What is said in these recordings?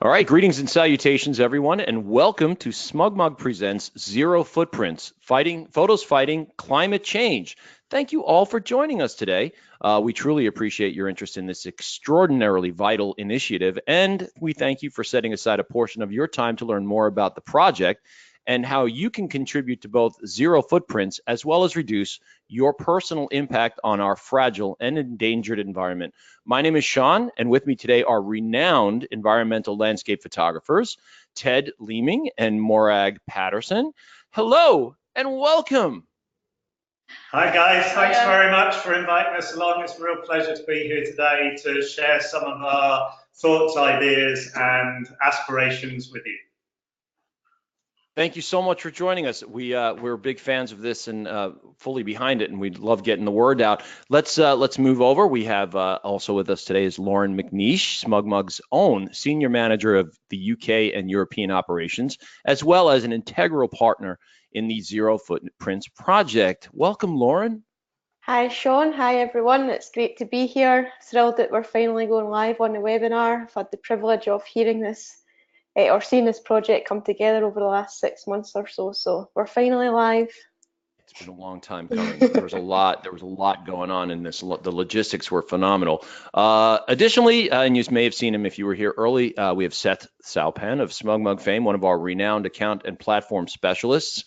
All right, greetings and salutations, everyone, and welcome to SmugMug Presents Zero Footprints, Photos Fighting Climate Change. Thank you all for joining us today. We truly appreciate your interest in this extraordinarily vital initiative, and we thank you for setting aside a portion of your time to learn more about the project and how you can contribute to both zero footprints as well as reduce your personal impact on our fragile and endangered environment. My name is Sean, and with me today are renowned environmental landscape photographers, Ted Leeming and Morag Paterson. Hello and welcome. Hi guys, thanks very much for inviting us along. It's a real pleasure to be here today to share some of our thoughts, ideas and aspirations with you. Thank you so much for joining us. We're big fans of this and fully behind it, and we'd love getting the word out. Let's move over. We have also with us today is Lauren McNeish, SmugMug's own Senior Manager of the UK and European operations, as well as an integral partner in the Zero Footprints project. Welcome, Lauren. Hi, Sean. Hi, everyone. It's great to be here. Thrilled that we're finally going live on the webinar. I've had the privilege of hearing this or seeing this project come together over the last 6 months or so. So we're finally live. It's been a long time coming. There was a lot going on in this. The logistics were phenomenal. Additionally, and you may have seen him if you were here early, we have Seth Salpan of SmugMug fame, one of our renowned account and platform specialists.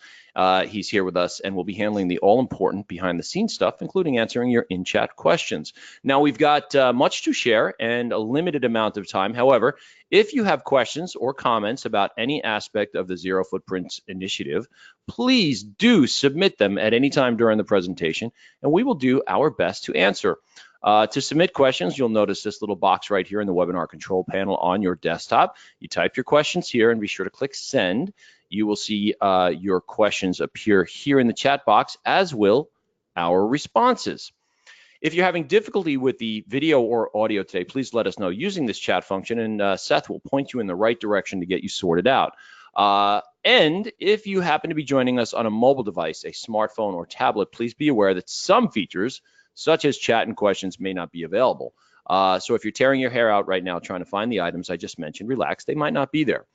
He's here with us and will be handling the all-important behind-the-scenes stuff, including answering your in-chat questions. Now, we've got much to share and a limited amount of time. However, if you have questions or comments about any aspect of the Zero Footprints initiative, please do submit them at any time during the presentation, and we will do our best to answer. To submit questions, you'll notice this little box right here in the webinar control panel on your desktop. You type your questions here and be sure to click send. You will see your questions appear here in the chat box, as will our responses. If you're having difficulty with the video or audio today, please let us know using this chat function, and Seth will point you in the right direction to get you sorted out. And if you happen to be joining us on a mobile device, a smartphone or tablet, please be aware that some features, such as chat and questions, may not be available. So if you're tearing your hair out right now trying to find the items I just mentioned, relax, they might not be there.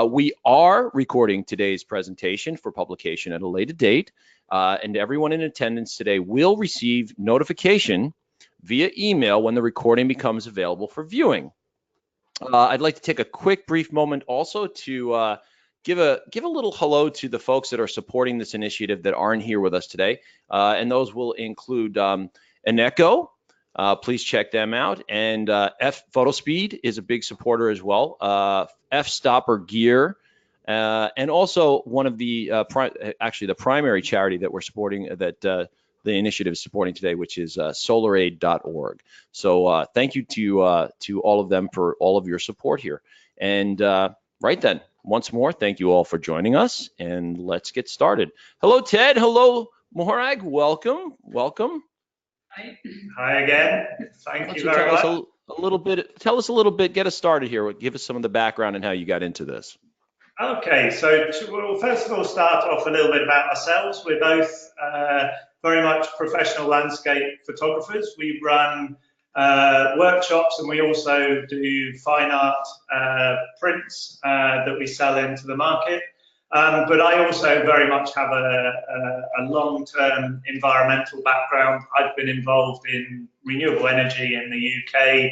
We are recording today's presentation for publication at a later date, and everyone in attendance today will receive notification via email when the recording becomes available for viewing. I'd like to take a quick brief moment also to give a little hello to the folks that are supporting this initiative that aren't here with us today, and those will include Eneco. Please check them out. And F Photospeed is a big supporter as well. F Stopper Gear, and also one of the actually the primary charity that we're supporting, that the initiative is supporting today, which is solaraid.org. So thank you to all of them for all of your support here. And right then, once more, thank you all for joining us, and let's get started. Hello, Ted. Hello, Morag. Welcome. Welcome. Hi again. Thank you very much. Tell us a little bit, get us started here. Give us some of the background and how you got into this. Okay, so we'll first of all start off a little bit about ourselves. We're both very much professional landscape photographers. We run workshops, and we also do fine art prints that we sell into the market. But I also very much have a long-term environmental background. I've been involved in renewable energy in the UK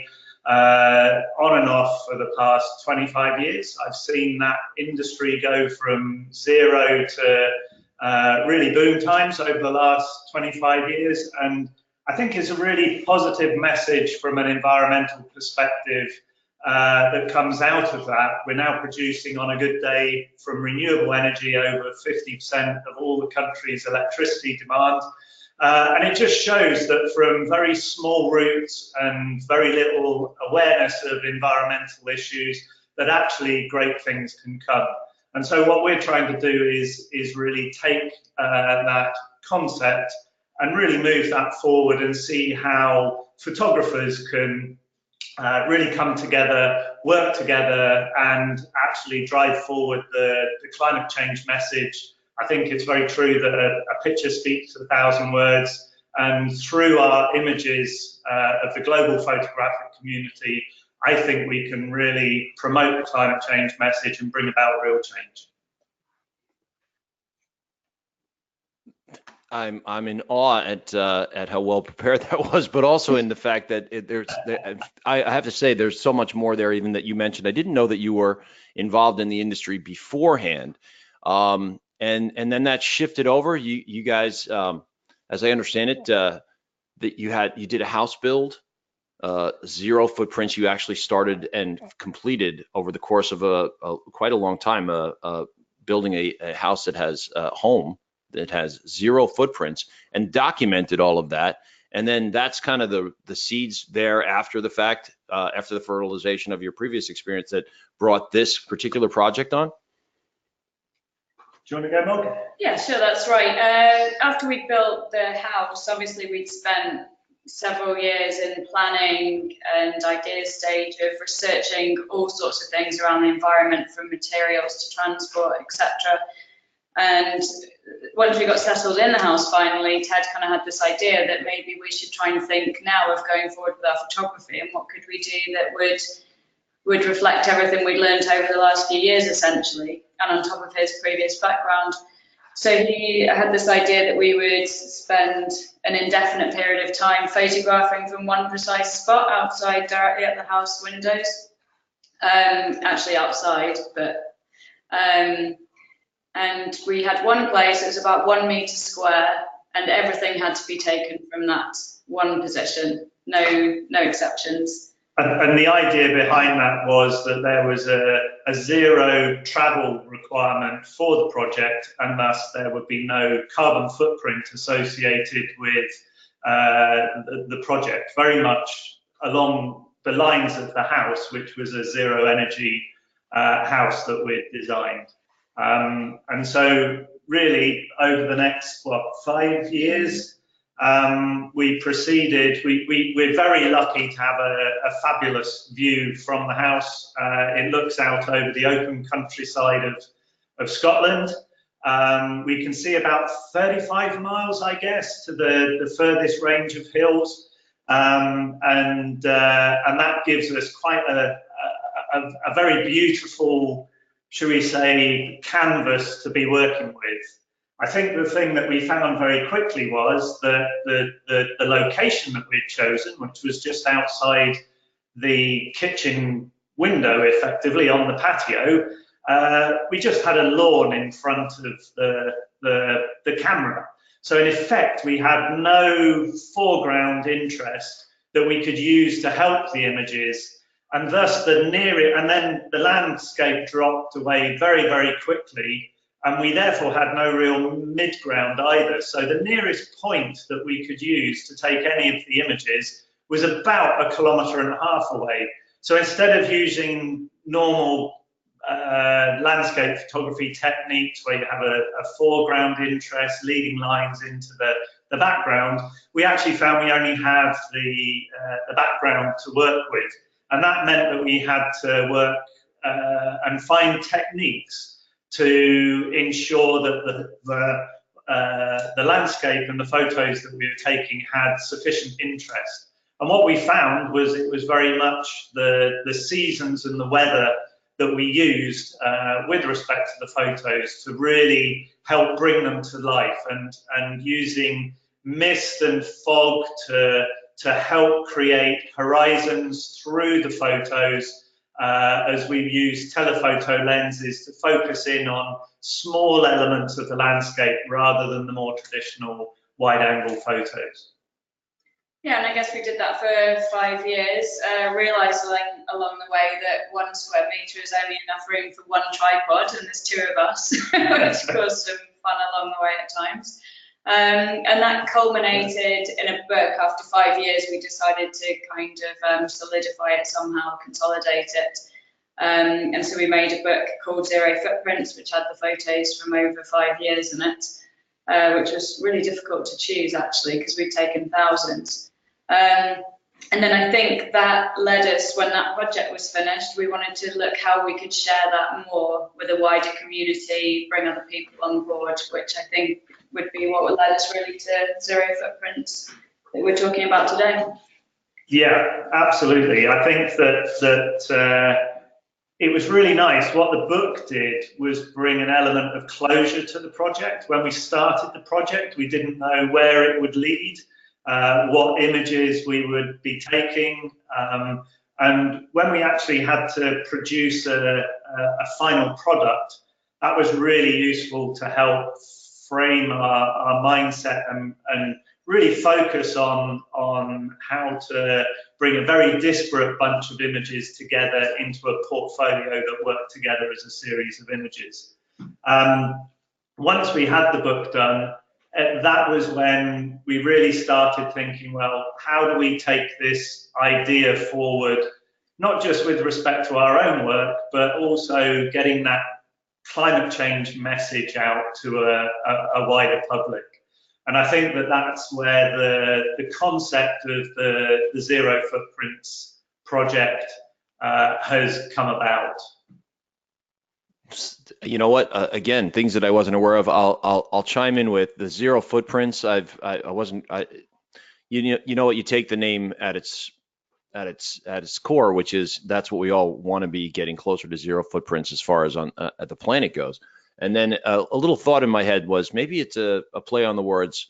on and off for the past 25 years. I've seen that industry go from zero to really boom times over the last 25 years. And I think it's a really positive message from an environmental perspective that comes out of that. We're now producing on a good day from renewable energy over 50% of all the country's electricity demand. And it just shows that from very small roots and very little awareness of environmental issues, that actually great things can come. And so what we're trying to do is really take that concept and really move that forward and see how photographers can really come together, work together, and actually drive forward the climate change message. I think it's very true that a picture speaks 1,000 words, and through our images of the global photographic community, I think we can really promote the climate change message and bring about real change. I'm in awe at how well prepared that was, but also in the fact that I have to say there's so much more there even that you mentioned. I didn't know that you were involved in the industry beforehand, and then that shifted over. You guys, as I understand it, that you did a house build, zero footprints. You actually started and completed over the course of quite a long time, building a house that has a home that has zero footprints, and documented all of that. And then that's kind of the seeds there after the fact, after the fertilization of your previous experience that brought this particular project on. Do you want to go, Mog? Yeah, sure, that's right. After we built the house, obviously we'd spent several years in planning and idea stage of researching all sorts of things around the environment, from materials to transport, etc. And once we got settled in the house finally, Ted kind of had this idea that maybe we should try and think now of going forward with our photography, and what could we do that would reflect everything we'd learned over the last few years, essentially, and on top of his previous background. So he had this idea that we would spend an indefinite period of time photographing from one precise spot outside, directly at the house windows, actually outside, but and we had one place, it was about 1 meter square, and everything had to be taken from that one position, no exceptions. And the idea behind that was that there was a zero travel requirement for the project, and thus there would be no carbon footprint associated with the project, very much along the lines of the house, which was a zero energy house that we'd designed. And so really over the next, 5 years, we proceeded, we're very lucky to have a fabulous view from the house. It looks out over the open countryside of Scotland. We can see about 35 miles, I guess, to the furthest range of hills. And that gives us quite a very beautiful, shall we say, canvas to be working with. I think the thing that we found very quickly was that the location that we'd chosen, which was just outside the kitchen window, effectively on the patio, we just had a lawn in front of the camera. So in effect, we had no foreground interest that we could use to help the images, and thus and then the landscape dropped away very, very quickly, and we therefore had no real mid-ground either. So the nearest point that we could use to take any of the images was about 1.5 kilometers away. So instead of using normal landscape photography techniques where you have a foreground interest, leading lines into the background, we actually found we only have the background to work with. And that meant that we had to work and find techniques to ensure that the landscape and the photos that we were taking had sufficient interest. And what we found was it was very much the seasons and the weather that we used with respect to the photos to really help bring them to life, and using mist and fog to help create horizons through the photos, as we use telephoto lenses to focus in on small elements of the landscape rather than the more traditional wide-angle photos. Yeah, and I guess we did that for 5 years, realising along the way that 1 square metre is only enough room for one tripod, and there's 2 of us, which caused some fun along the way at times. And that culminated in a book. After 5 years, we decided to kind of solidify it somehow, consolidate it. And so we made a book called Zero Footprints, which had the photos from over 5 years in it, which was really difficult to choose, actually, because we'd taken thousands. And then I think that led us, when that project was finished, we wanted to look how we could share that more with a wider community, bring other people on board, which I think would be what would lead us really to Zero Footprints that we're talking about today. Yeah, absolutely. I think that it was really nice. What the book did was bring an element of closure to the project. When we started the project, we didn't know where it would lead, what images we would be taking. And when we actually had to produce a final product, that was really useful to help frame our mindset and really focus on how to bring a very disparate bunch of images together into a portfolio that work together as a series of images. Once we had the book done, that was when we really started thinking, well, how do we take this idea forward, not just with respect to our own work, but also getting that climate change message out to a wider public. And I think that that's where the concept of the Zero Footprints project has come about. You know what? Again, things that I wasn't aware of. I'll chime in with the Zero Footprints. You know what? You take the name at its core, which is that's what we all want to be, getting closer to zero footprints as far as on the planet goes. And then a little thought in my head was maybe it's a play on the words,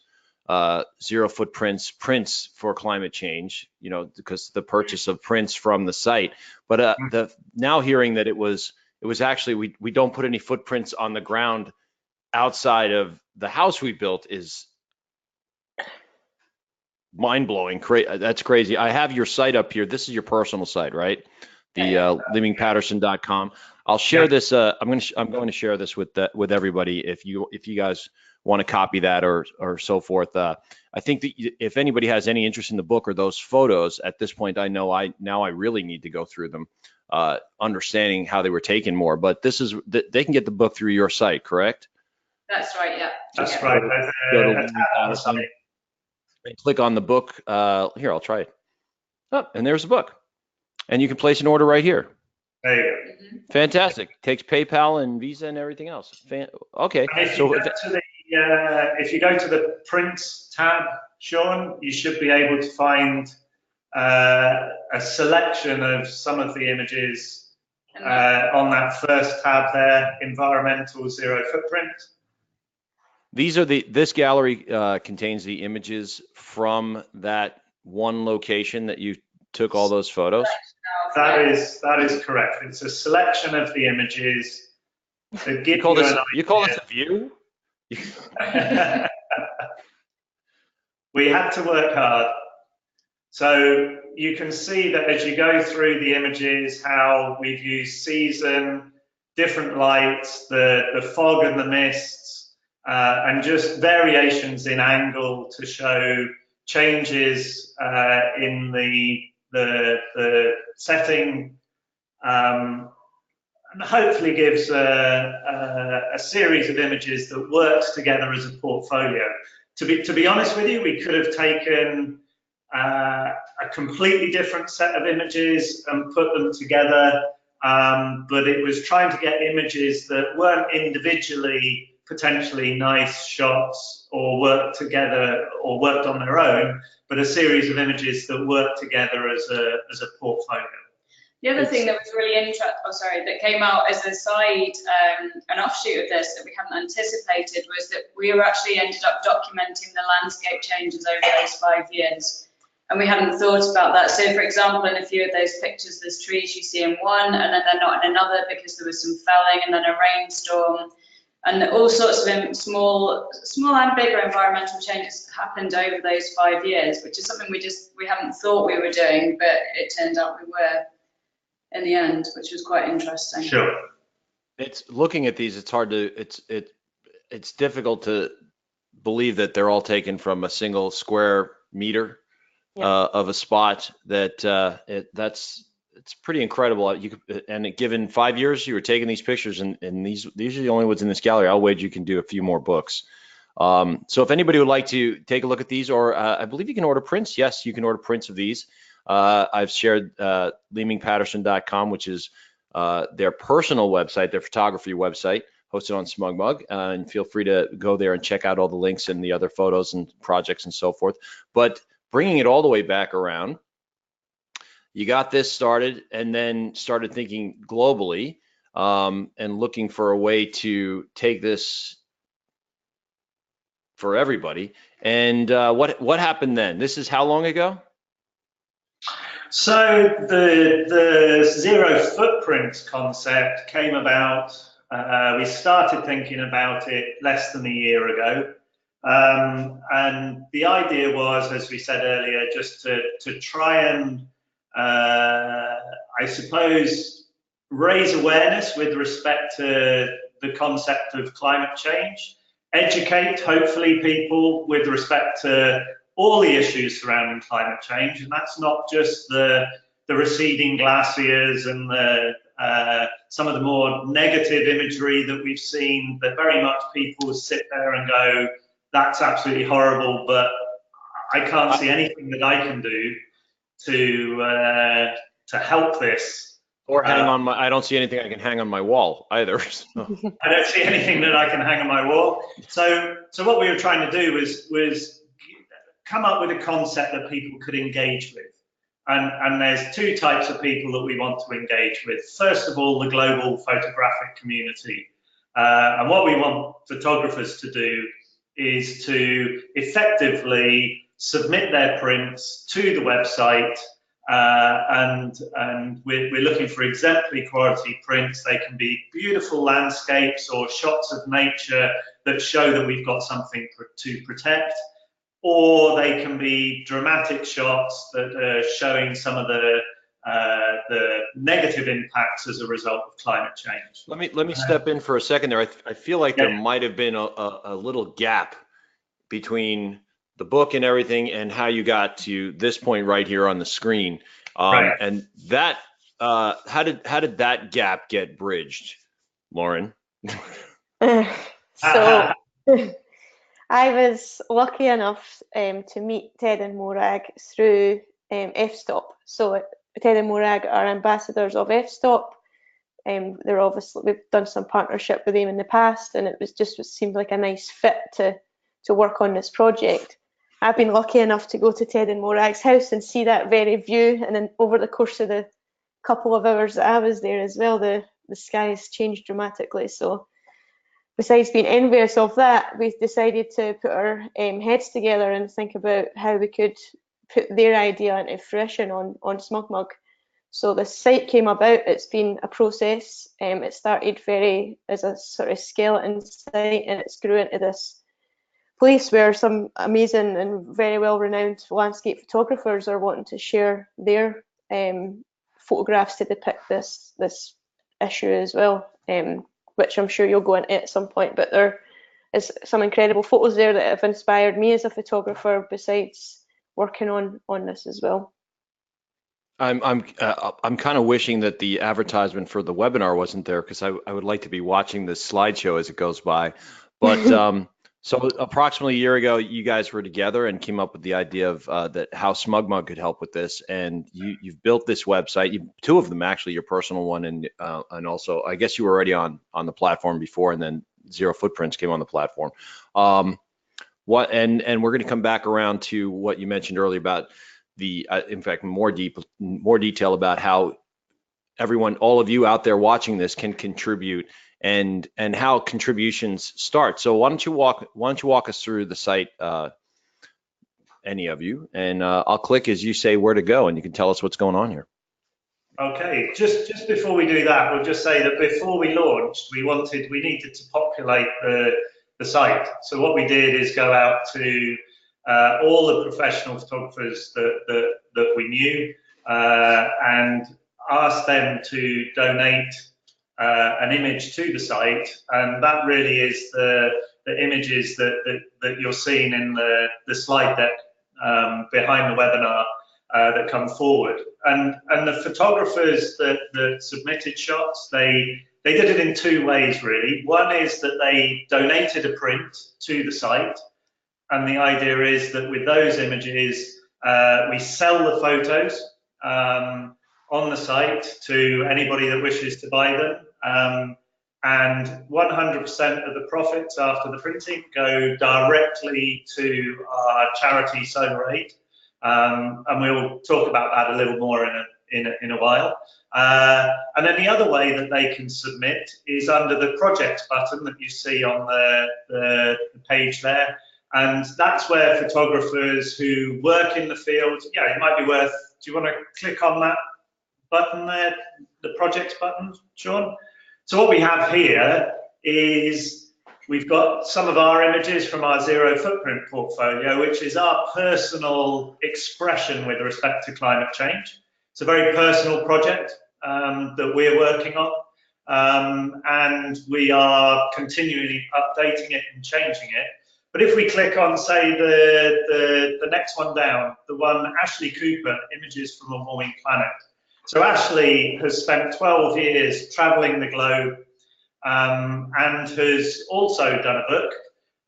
zero footprints, prints for climate change, you know, because the purchase of prints from the site. But now hearing that it was actually, we don't put any footprints on the ground outside of the house we built is mind-blowing. That's crazy. I have your site up here. This is your personal site, right? The leemingpaterson.com. I'll share this. I'm going to share this with everybody. If you guys want to copy that or so forth. I think that if anybody has any interest in the book or those photos at this point, I know I really need to go through them, understanding how they were taken more. But they can get the book through your site, correct? That's right. Yeah. That's right. Go to Leeming Paterson and click on the book. Here, I'll try it. Oh, and there's the book. And you can place an order right here. There you go. Fantastic. Takes PayPal and Visa and everything else. Okay. If you go to the prints tab, Sean, you should be able to find a selection of some of the images on that first tab there, environmental zero footprint. This gallery contains the images from that one location that you took all those photos. That is correct. It's a selection of the images that give you call this a view? We had to work hard. So you can see that as you go through the images, how we've used season, different lights, the fog and the mists, and just variations in angle to show changes in the setting, and hopefully gives a series of images that works together as a portfolio. To be honest with you, we could have taken a completely different set of images and put them together, but it was trying to get images that weren't individually potentially nice shots or worked together or worked on their own, but a series of images that work together as a portfolio. The other thing that was really that came out as a side, an offshoot of this that we hadn't anticipated, was that we were actually ended up documenting the landscape changes over those 5 years. And we hadn't thought about that. So for example, in a few of those pictures, there's trees you see in one and then they're not in another because there was some felling and then a rainstorm. And all sorts of small and bigger environmental changes happened over those 5 years, which is something we haven't thought we were doing, but it turned out we were in the end, which was quite interesting. Sure. It's looking at these, it's hard to, it's difficult to believe that they're all taken from a single square meter of a spot. It's pretty incredible. And given 5 years, you were taking these pictures, and these are the only ones in this gallery. I'll wager you can do a few more books. So if anybody would like to take a look at these, or I believe you can order prints. Yes, you can order prints of these. I've shared leemingpaterson.com, which is their personal website, their photography website, hosted on SmugMug, and feel free to go there and check out all the links and the other photos and projects and so forth. But bringing it all the way back around, you got this started and then started thinking globally, and looking for a way to take this for everybody. And what happened then? This is how long ago? So the zero footprint concept came about. We started thinking about it less than a year ago. And the idea was, as we said earlier, just to try and, I suppose, raise awareness with respect to the concept of climate change, educate, hopefully, people with respect to all the issues surrounding climate change, and that's not just the receding glaciers and some of the more negative imagery that we've seen, that very much people sit there and go, that's absolutely horrible, but I can't see anything that I can do to help this. Or hang on I don't see anything I can hang on my wall either. So. I don't see anything that I can hang on my wall. So what we were trying to do was come up with a concept that people could engage with. And there's two types of people that we want to engage with. First of all, the global photographic community. And what we want photographers to do is to effectively submit their prints to the website, and we're looking for exemplary quality prints. They can be beautiful landscapes or shots of nature that show that we've got something to protect, or they can be dramatic shots that are showing some of the negative impacts as a result of climate change. Let me step in for a second there. I feel like there might have been a little gap between the book and everything and how you got to this point right here on the screen. Right. And that how did that gap get bridged, Lauren? So I was lucky enough to meet Ted and Morag through FSTOP. So Ted and Morag are ambassadors of FSTOP. They're obviously, we've done some partnership with them in the past, and it seemed like a nice fit to work on this project. I've been lucky enough to go to Ted and Morag's house and see that very view, and then over the course of the couple of hours that I was there as well, the skies changed dramatically. So besides being envious of that, we decided to put our heads together and think about how we could put their idea into fruition on SmugMug. So the site came about. It's been a process. It started as a sort of skeleton site, and it's grew into this place where some amazing and very well-renowned landscape photographers are wanting to share their photographs to depict this issue as well, which I'm sure you'll go into at some point. But there is some incredible photos there that have inspired me as a photographer, besides working on this as well. I'm kind of wishing that the advertisement for the webinar wasn't there, because I would like to be watching this slideshow as it goes by. But so approximately a year ago, you guys were together and came up with the idea of that how SmugMug could help with this, and you've built this website. Two of them actually, your personal one and also I guess you were already on the platform before, and then Zero Footprints came on the platform. And we're going to come back around to what you mentioned earlier about the in fact more detail about how everyone, all of you out there watching this, can contribute and how contributions start. So why don't you walk us through the site, any of you, and I'll click as you say where to go, and you can tell us what's going on here. Okay, just before we do that, we'll just say that before we launched, we needed to populate the site. So what we did is go out to all the professional photographers that we knew, and ask them to donate an image to the site, and that really is the images that you're seeing in the slide deck behind the webinar that come forward. And the photographers that submitted shots, they did it in two ways really. One is that they donated a print to the site, and the idea is that with those images we sell the photos on the site to anybody that wishes to buy them, and 100% of the profits after the printing go directly to our charity Solar Aid, and we'll talk about that a little more in a while. And then the other way that they can submit is under the projects button that you see on the page there. And that's where photographers who work in the field, yeah, it might be worth, do you want to click on that button there, the projects button, Sean? So what we have here is we've got some of our images from our zero footprint portfolio, which is our personal expression with respect to climate change. It's a very personal project that we're working on, and we are continually updating it and changing it. But if we click on, say, the next one down, the one Ashley Cooper, Images from a Warming Planet. So Ashley has spent 12 years traveling the globe and has also done a book,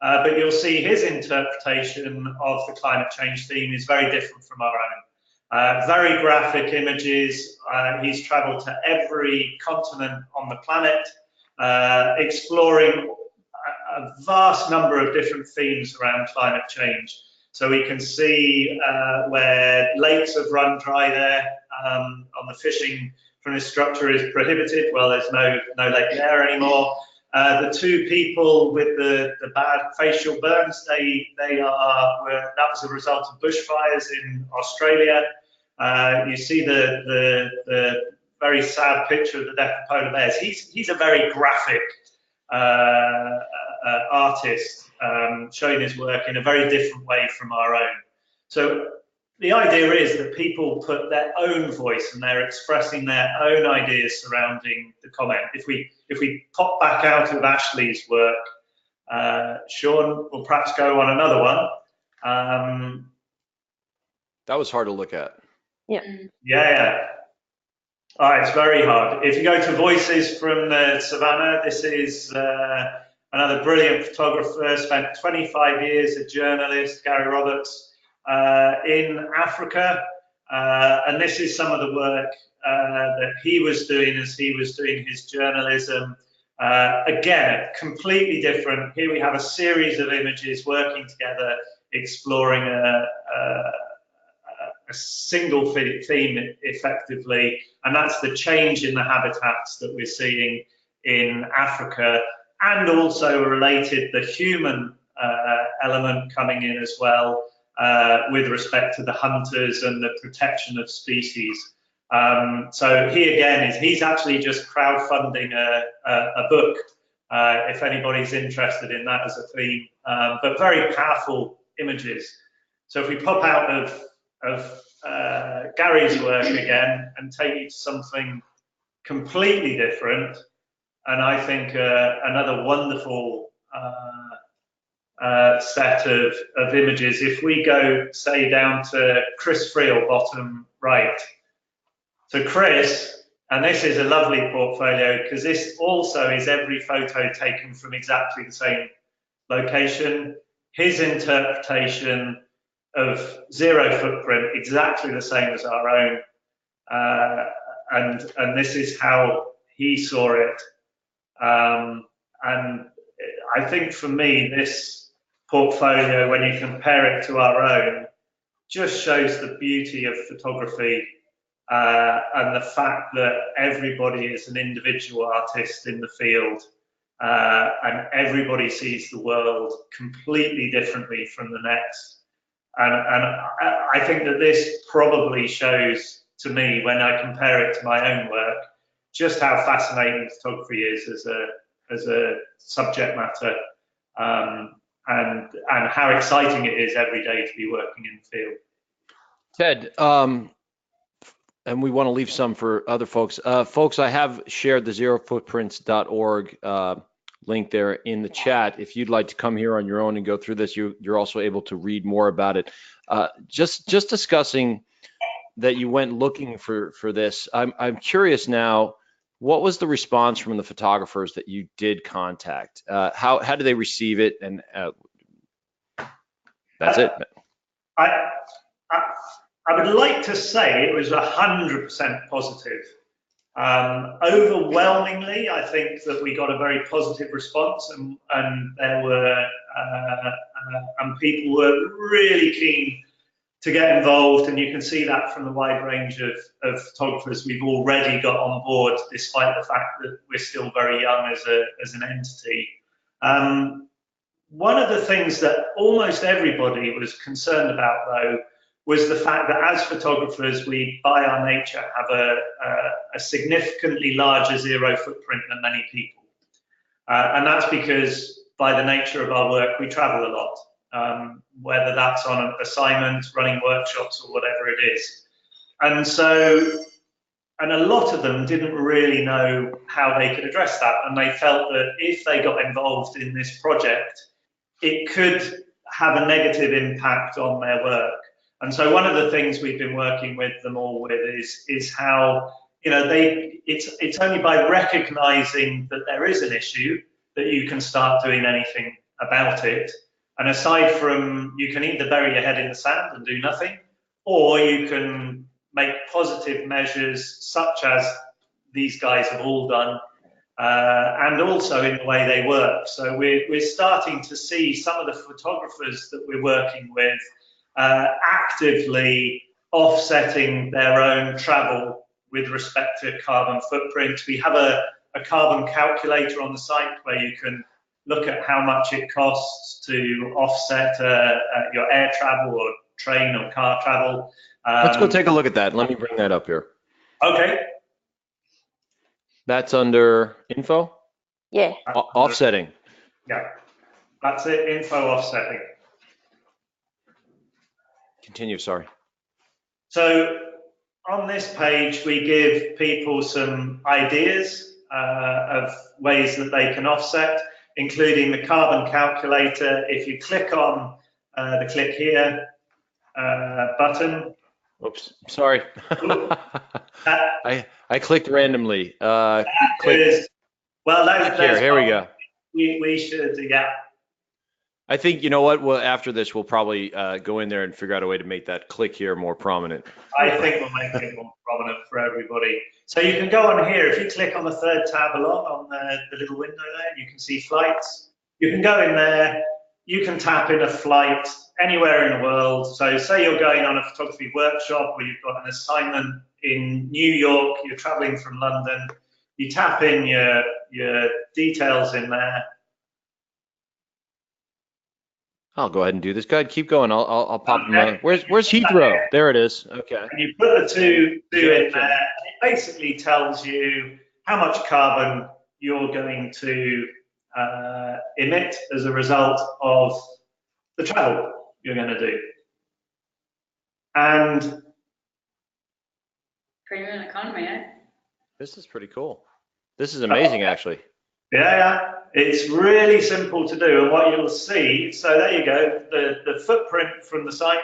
but you'll see his interpretation of the climate change theme is very different from our own. Very graphic images. He's traveled to every continent on the planet, exploring a vast number of different themes around climate change. So we can see where lakes have run dry there, on the fishing from this structure is prohibited. Well, there's no lake there anymore. The two people with the bad facial burns, that was a result of bushfires in Australia. You see the very sad picture of the death of polar bears. He's a very graphic artist, showing his work in a very different way from our own. So the idea is that people put their own voice and they're expressing their own ideas surrounding the comment. If we pop back out of Ashley's work, Sean will perhaps go on another one. That was hard to look at. Yeah. Yeah. Oh, it's very hard. If you go to Voices from the Savannah, this is another brilliant photographer, spent 25 years a journalist, Gary Roberts, in Africa. And this is some of the work that he was doing as he was doing his journalism. Again, completely different. Here we have a series of images working together, exploring a single theme effectively, and that's the change in the habitats that we're seeing in Africa, and also related the human element coming in as well, with respect to the hunters and the protection of species. So he again he's actually just crowdfunding a book, if anybody's interested in that as a theme, but very powerful images. So if we pop out of Gary's work again and take you to something completely different, and I think another wonderful set of images. If we go, say, down to Chris Friel, bottom right. So Chris, and this is a lovely portfolio because this also is every photo taken from exactly the same location. His interpretation of zero footprint, exactly the same as our own, and this is how he saw it. And I think for me, this portfolio, when you compare it to our own, just shows the beauty of photography, and the fact that everybody is an individual artist in the field, and everybody sees the world completely differently from the next. And I think that this probably shows to me, when I compare it to my own work, just how fascinating photography is as a subject matter, and how exciting it is every day to be working in the field. Ted, and we want to leave some for other folks. Folks, I have shared the zerofootprints.org link there in the chat. If you'd like to come here on your own and go through this, you're also able to read more about it. Just discussing that you went looking for this. I'm curious now, what was the response from the photographers that you did contact? How did they receive it? And that's it. I would like to say it was 100% positive. Overwhelmingly, I think that we got a very positive response, and there were and people were really keen to get involved, and you can see that from the wide range of photographers we've already got on board, despite the fact that we're still very young as an entity. One of the things that almost everybody was concerned about, though, was the fact that as photographers, we, by our nature, have a significantly larger zero footprint than many people. And that's because, by the nature of our work, we travel a lot, whether that's on an assignment, running workshops, or whatever it is. And a lot of them didn't really know how they could address that. And they felt that if they got involved in this project, it could have a negative impact on their work. And so one of the things we've been working with them all with is how, you know, it's only by recognizing that there is an issue that you can start doing anything about it. And aside from, you can either bury your head in the sand and do nothing, or you can make positive measures such as these guys have all done, and also in the way they work. So we're starting to see some of the photographers that we're working with actively offsetting their own travel with respect to carbon footprint. We have a carbon calculator on the site where you can look at how much it costs to offset your air travel or train or car travel. Let's go take a look at that. Let me bring that up here. Okay. That's under info? Yeah. Offsetting. Yeah, that's it, info offsetting. Continue, sorry. So on this page, we give people some ideas of ways that they can offset, including the carbon calculator. If you click on the click here button. Oops, sorry. I clicked randomly. Click. Well, here we go. We should, yeah. I think, you know what, well, after this, we'll probably go in there and figure out a way to make that click here more prominent. I think we'll make it more prominent for everybody. So you can go on here. If you click on the third tab along on the little window there, you can see flights. You can go in there. You can tap in a flight anywhere in the world. So say you're going on a photography workshop, or you've got an assignment in New York, you're traveling from London, you tap in your details in there. I'll go ahead and do this. Go ahead, keep going. I'll pop them. Where's Heathrow? There it is. Okay. And you put the two in there. It basically tells you how much carbon you're going to emit as a result of the travel you're going to do. And premium economy, eh? This is pretty cool. This is amazing, actually. Yeah, it's really simple to do. And what you'll see, so there you go, the footprint from the site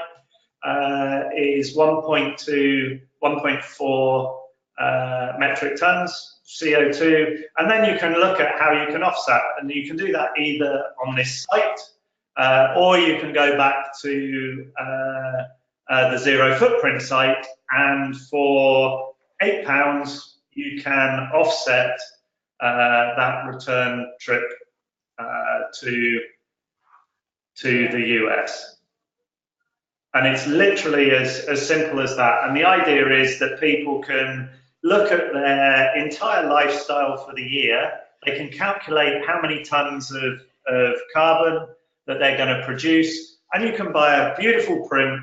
is 1.2, 1.4 metric tons CO2. And then you can look at how you can offset. And you can do that either on this site, or you can go back to the zero footprint site. And for £8, you can offset that return trip to the US. And it's literally as simple as that. And the idea is that people can look at their entire lifestyle for the year. They can calculate how many tons of carbon that they're going to produce. And you can buy a beautiful print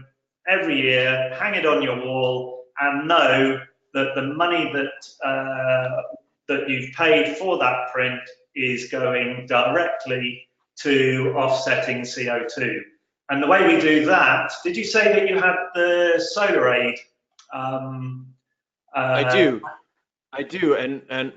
every year, hang it on your wall, and know that the money that you've paid for that print is going directly to offsetting CO2. And the way we do that, did you say that you had the solar aid? I do,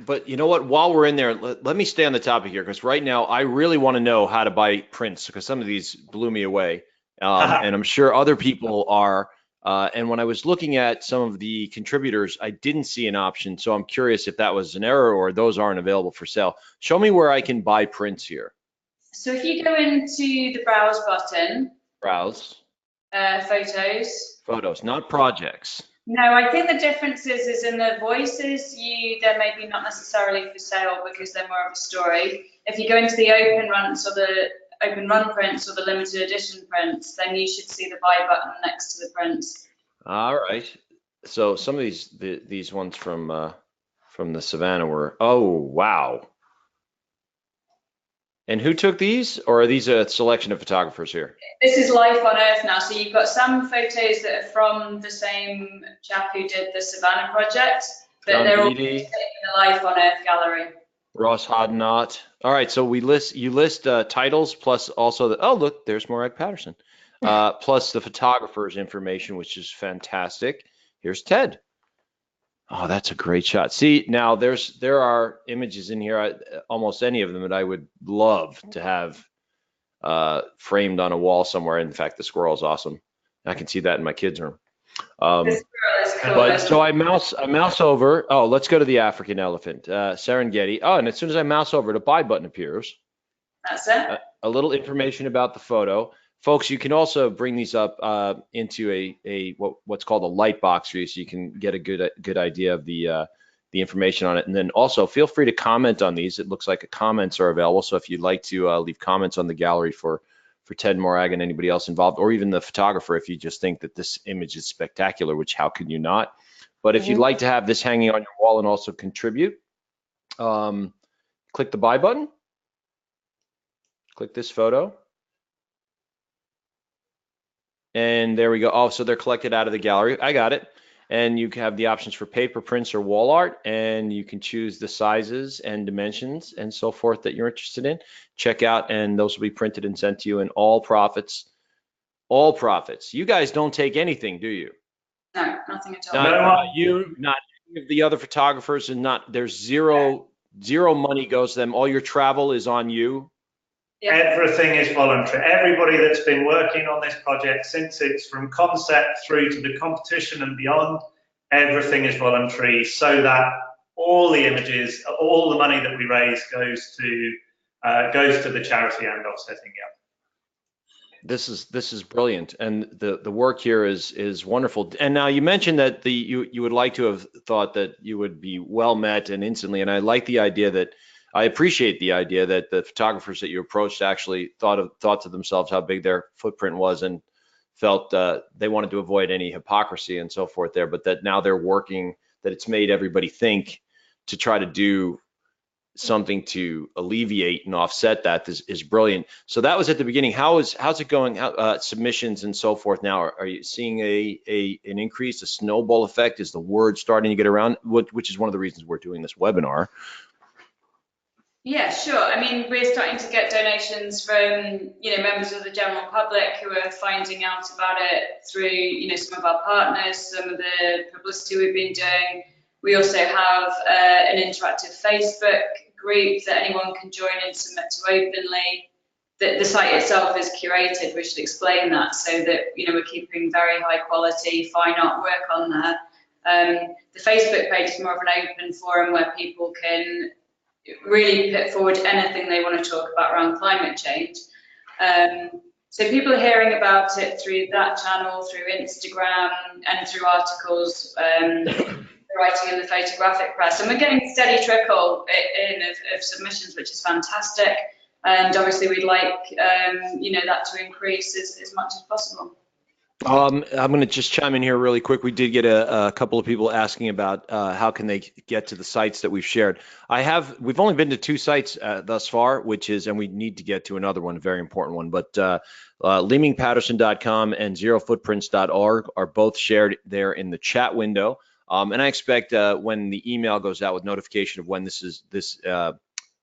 but you know what? While we're in there, let me stay on the topic here, because right now I really want to know how to buy prints, because some of these blew me away, and I'm sure other people are. And when I was looking at some of the contributors, I didn't see an option. So I'm curious if that was an error or those aren't available for sale. Show me where I can buy prints here. So if you go into the browse button. Browse. Photos, not projects. No, I think the difference is in the voices, they're maybe not necessarily for sale because they're more of a story. If you go into the open runs or the open run prints or the limited edition prints, then you should see the buy button next to the prints. All right. So some of these ones from the Savannah were, oh wow. And who took these, or are these a selection of photographers here? This is Life on Earth now. So you've got some photos that are from the same chap who did the Savannah project, but John they're all Beatty, in the Life on Earth gallery. Ross Hodnott. All right, so you list titles plus also oh look, there's Morag Paterson, plus the photographer's information, which is fantastic. Here's Ted. Oh, that's a great shot. See, now there are images in here, almost any of them that I would love to have framed on a wall somewhere. In fact, the squirrel is awesome. I can see that in my kids' room. This squirrel is cool. But so I mouse over. Oh, let's go to the African elephant, Serengeti. Oh, and as soon as I mouse over, the buy button appears. That's it. A little information about the photo. Folks, you can also bring these up into what's called a light box view, so you can get a good idea of the information on it. And then also feel free to comment on these. It looks like comments are available, so if you'd like to leave comments on the gallery for Ted Morag and anybody else involved, or even the photographer, if you just think that this image is spectacular, which how can you not? But if you'd like to have this hanging on your wall and also contribute, click the buy button. Click this photo. And there we go. Oh, so they're collected out of the gallery. I got it. And you have the options for paper prints or wall art, and you can choose the sizes and dimensions and so forth that you're interested in. Check out, and those will be printed and sent to you. And all profits. You guys don't take anything, do you? No, nothing at all. Not you, not any of the other photographers, and there's zero money goes to them. All your travel is on you. Yeah. Everything is voluntary. Everybody that's been working on this project since it's from concept through to the competition and beyond, everything is voluntary, so that all the images, all the money that we raise goes to the charity and offsetting. Yeah. This is brilliant, and the work here is wonderful. And now you mentioned that you would like to have thought that you would be well met and instantly, and I like the idea that. I appreciate the idea that the photographers that you approached actually thought to themselves how big their footprint was and felt they wanted to avoid any hypocrisy and so forth there, but that now they're working, that it's made everybody think to try to do something to alleviate and offset that is brilliant. So that was at the beginning. How's it going? Submissions and so forth now? Are you seeing an increase, a snowball effect? Is the word starting to get around? Which is one of the reasons we're doing this webinar. Yeah, sure. I mean, we're starting to get donations from, members of the general public who are finding out about it through, some of our partners, some of the publicity we've been doing. We also have an interactive Facebook group that anyone can join and submit to openly. The site itself is curated, we should explain that, so that, we're keeping very high quality fine art work on there. The Facebook page is more of an open forum where people can really put forward anything they want to talk about around climate change. So people are hearing about it through that channel, through Instagram, and through articles, writing in the photographic press. And we're getting a steady trickle of submissions, which is fantastic. And obviously we'd like, that to increase as much as possible. I'm going to just chime in here really quick. We did get a couple of people asking about how can they get to the sites that we've shared. We've only been to 2 sites thus far, and we need to get to another one, a very important one. But leemingpaterson.com and zerofootprints.org are both shared there in the chat window. And I expect when the email goes out with notification of when this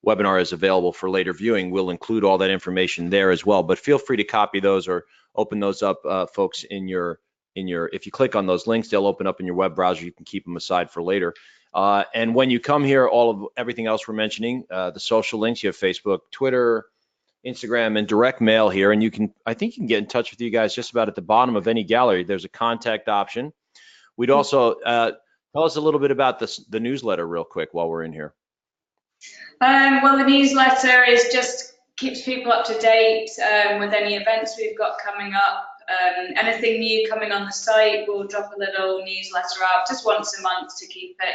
webinar is available for later viewing, we'll include all that information there as well. But feel free to copy those or open those up, folks, if you click on those links, they'll open up in your web browser. You can keep them aside for later. And when you come here, everything else we're mentioning, the social links, you have Facebook, Twitter, Instagram, and direct mail here. And I think you can get in touch with you guys just about at the bottom of any gallery. There's a contact option. We'd also tell us a little bit about the newsletter real quick while we're in here. Well, the newsletter keeps people up to date with any events we've got coming up. Anything new coming on the site, we'll drop a little newsletter out just once a month to keep it,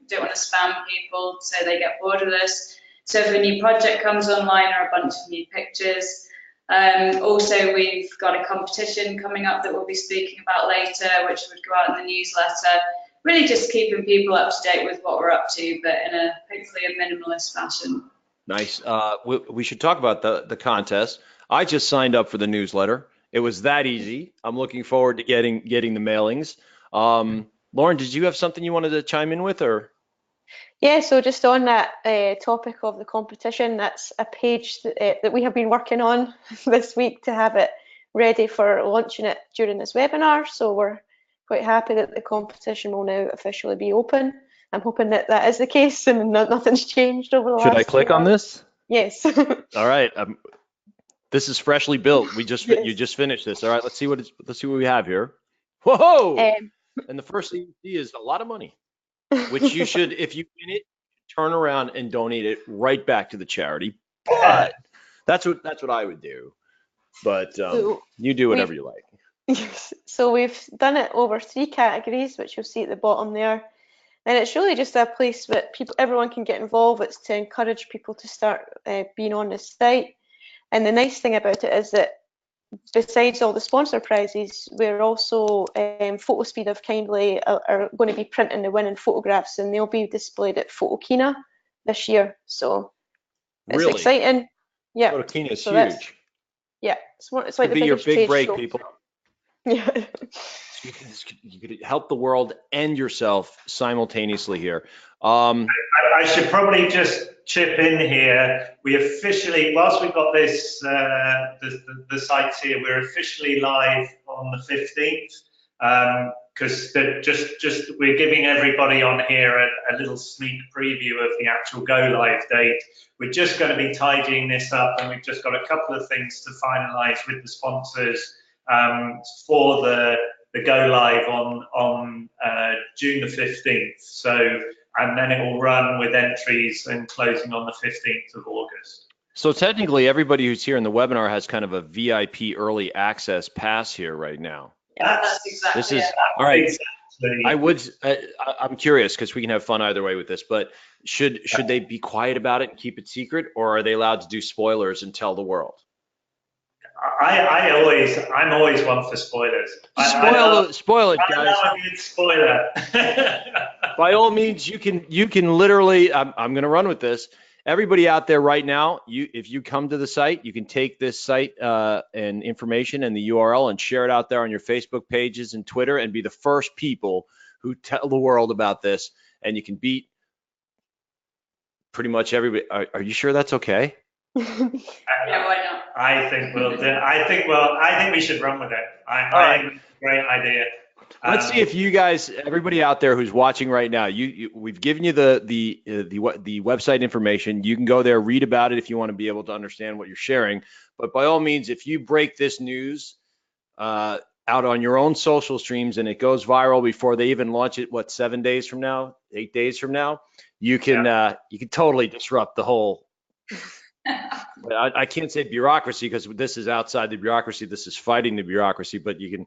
don't want to spam people so they get bored of this. So if a new project comes online or a bunch of new pictures, Also, we've got a competition coming up that we'll be speaking about later, which would go out in the newsletter. Really just keeping people up to date with what we're up to, but in a hopefully a minimalist fashion. Nice. We should talk about the contest. I just signed up for the newsletter. It was that easy. I'm looking forward to getting the mailings. Lauren, did you have something you wanted to chime in with, or? Yeah, so just on that topic of the competition, that's a page that we have been working on this week to have it ready for launching it during this webinar. So we're quite happy that the competition will now officially be open. I'm hoping that that is the case and nothing's changed over the last Should I click on this? Yes. All right. This is freshly built. You Yes. just finished this. All right. Let's see what we have here. Whoa! And the first thing you see is a lot of money, which you should, if you win it, turn around and donate it right back to the charity. But that's what I would do. But you do whatever you like. Yes. So we've done it over 3 categories, which you'll see at the bottom there. And it's really just a place that everyone can get involved. It's to encourage people to start being on this site. And the nice thing about it is that besides all the sponsor prizes, we're also Photospeed have kindly are going to be printing the winning photographs, and they'll be displayed at Photokina this year. So it's Really exciting. Yeah. Photokina is so huge. Yeah, it's like Could the be your biggest big trade break, show. people. Yeah. You could help the world and yourself simultaneously here. I should probably just chip in here. We officially, whilst we've got this, the sites here, we're officially live on the 15th. Because just we're giving everybody on here a little sneak preview of the actual go live date. We're just going to be tidying this up, and we've just got a couple of things to finalise with the sponsors for the go live on June the 15th. So, and then it will run with entries and closing on the 15th of August. So technically, everybody who's here in the webinar has kind of a VIP early access pass here right now. Yeah, that's exactly this is it. all right. Exactly. I'm curious because we can have fun either way with this, but should they be quiet about it and keep it secret, or are they allowed to do spoilers and tell the world? I'm always one for spoilers. Spoil it, guys. I love a good spoiler. By all means, you can literally. I'm going to run with this. Everybody out there right now, if you come to the site, you can take this site and information and the URL and share it out there on your Facebook pages and Twitter and be the first people who tell the world about this. And you can beat pretty much everybody. Are you sure that's okay? Yeah, why not? I think we'll do. I think we should run with it. I think it's a great idea. Let's see if you guys, everybody out there who's watching right now, we've given you the website information. You can go there, read about it if you want to be able to understand what you're sharing. But by all means, if you break this news out on your own social streams and it goes viral before they even launch it, 7 days from now, 8 days from now, you can totally disrupt the whole. I can't say bureaucracy because this is outside the bureaucracy. This is fighting the bureaucracy, but you can.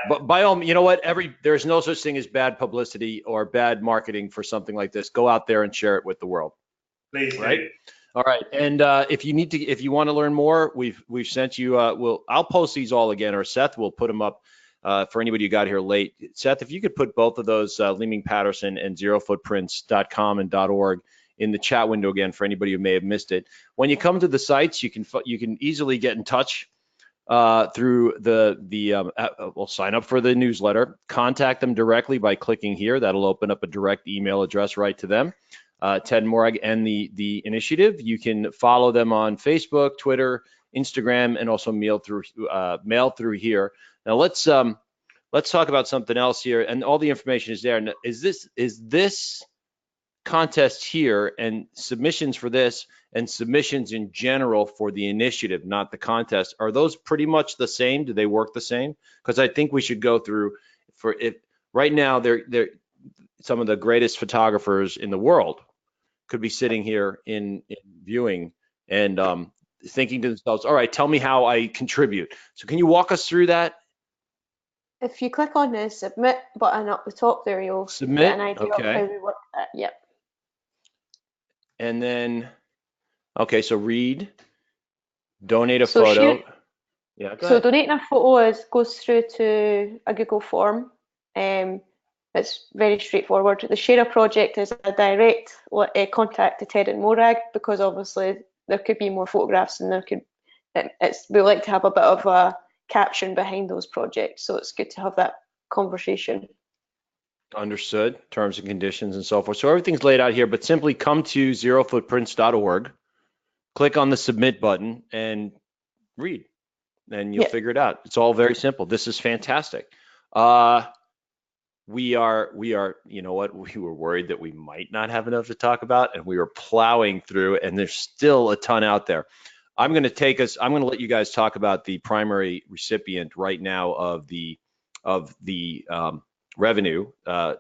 But by all, you know what? There's no such thing as bad publicity or bad marketing for something like this. Go out there and share it with the world. Please, right? All right. And if you want to learn more, we've sent you. I'll post these all again, or Seth will put them up for anybody who got here late. Seth, if you could put both of those, Leeming Paterson and zerofootprints.com and .org. in the chat window again for anybody who may have missed it. When you come to the sites, you can easily get in touch through we'll sign up for the newsletter. Contact them directly by clicking here. That'll open up a direct email address right to them. Ted Morag and the initiative. You can follow them on Facebook, Twitter, Instagram, and also mail through here. Now let's talk about something else here, and all the information is there. Now, is this contest here and submissions for this and submissions in general for the initiative, not the contest, are those pretty much the same? Do they work the same? Because I think we should go through for it right now. They're some of the greatest photographers in the world could be sitting here in viewing and thinking to themselves, all right, tell me how I contribute. So can you walk us through that? If you click on the submit button up the top there, you'll submit. Get an idea okay. of how we work that. Yep. And then, okay, so read, donate a photo. Yeah, go So ahead. donating a photo goes through to a Google form. It's very straightforward. The Share a Project is a direct contact to Ted and Morag, because obviously there could be more photographs and we like to have a bit of a caption behind those projects, so it's good to have that conversation. Understood. Terms and conditions and so forth. So everything's laid out here, but simply come to zerofootprints.org, click on the submit button, and read, and you'll figure it out. It's all very simple. This is fantastic. We are, you know what, we were worried that we might not have enough to talk about, and we were plowing through, and there's still a ton out there. I'm going to let you guys talk about the primary recipient right now of the revenue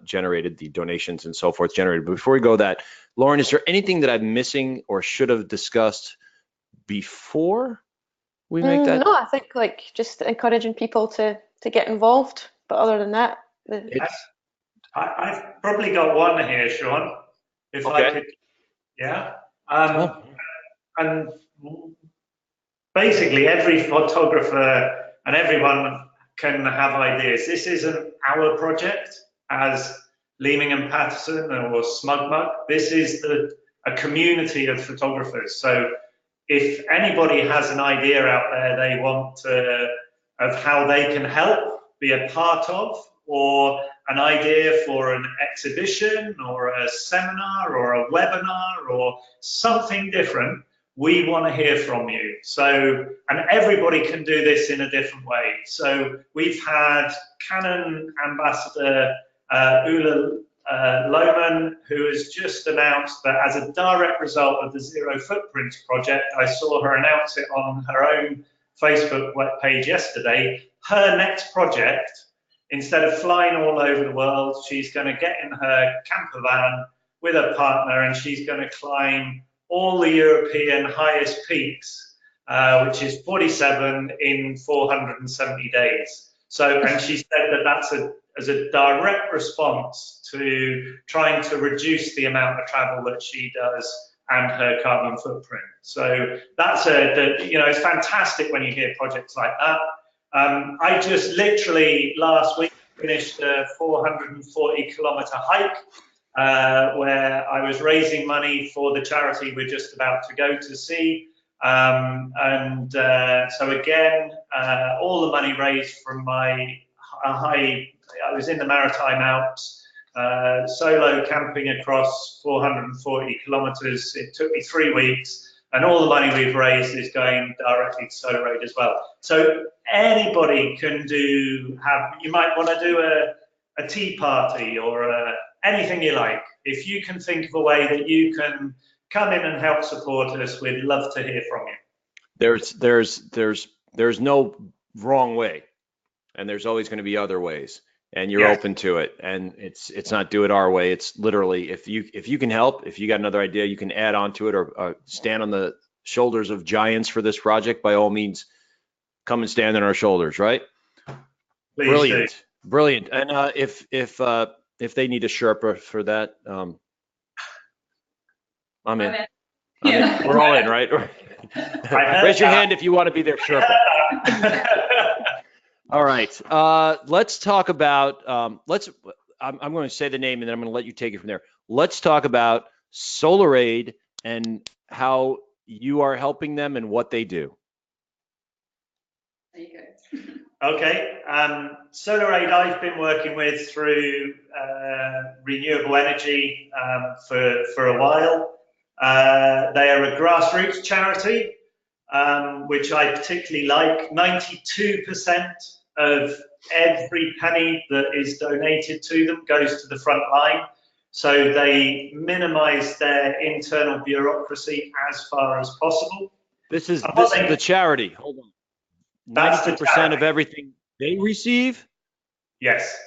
generated, the donations and so forth generated. But before we go that, Lauren, is there anything that I'm missing or should have discussed before we make that? No, I think like just encouraging people to get involved. But other than that, I've probably got one here, Sean. If Okay. I could, yeah. And basically, every photographer and everyone can have ideas. This isn't our project as Leeming and Paterson or SmugMug. This is a community of photographers. So if anybody has an idea out there they want of how they can help, be a part of, or an idea for an exhibition or a seminar or a webinar or something different, we want to hear from you. So, and everybody can do this in a different way. So we've had Canon ambassador Ula Lohman, who has just announced that as a direct result of the Zero Footprints project, I saw her announce it on her own Facebook page yesterday, her next project, instead of flying all over the world, she's going to get in her camper van with a partner and she's going to climb all the European highest peaks, which is 47 in 470 days. So, and she said that that's as a direct response to trying to reduce the amount of travel that she does and her carbon footprint. So that's it's fantastic when you hear projects like that. I just literally last week finished a 440-kilometer hike where I was raising money for the charity we're just about to go to see. So again, all the money raised from my I was in the Maritime Alps, solo camping across 440 kilometers. It took me 3 weeks, and all the money we've raised is going directly to Solar Aid as well. So anybody can you might want to do a tea party or anything you like. If you can think of a way that you can come in and help support us, we'd love to hear from you. There's no wrong way, and there's always going to be other ways, and you're open to it. And it's not do it our way. It's literally if you can help, if you got another idea, you can add on to it or stand on the shoulders of giants for this project. By all means, come and stand on our shoulders. Right? Please Brilliant. And if they need a Sherpa for that, I'm in. Yeah. We're all in, right? Raise your hand if you want to be their Sherpa. All right. Let's talk about. I'm going to say the name and then I'm going to let you take it from there. Let's talk about Solar Aid and how you are helping them and what they do. There you go. Okay, Solar Aid I've been working with through renewable energy for a while. They are a grassroots charity, which I particularly like. 92% of every penny that is donated to them goes to the front line. So they minimize their internal bureaucracy as far as possible. This is the charity. Hold on. 92% of everything they receive? Yes.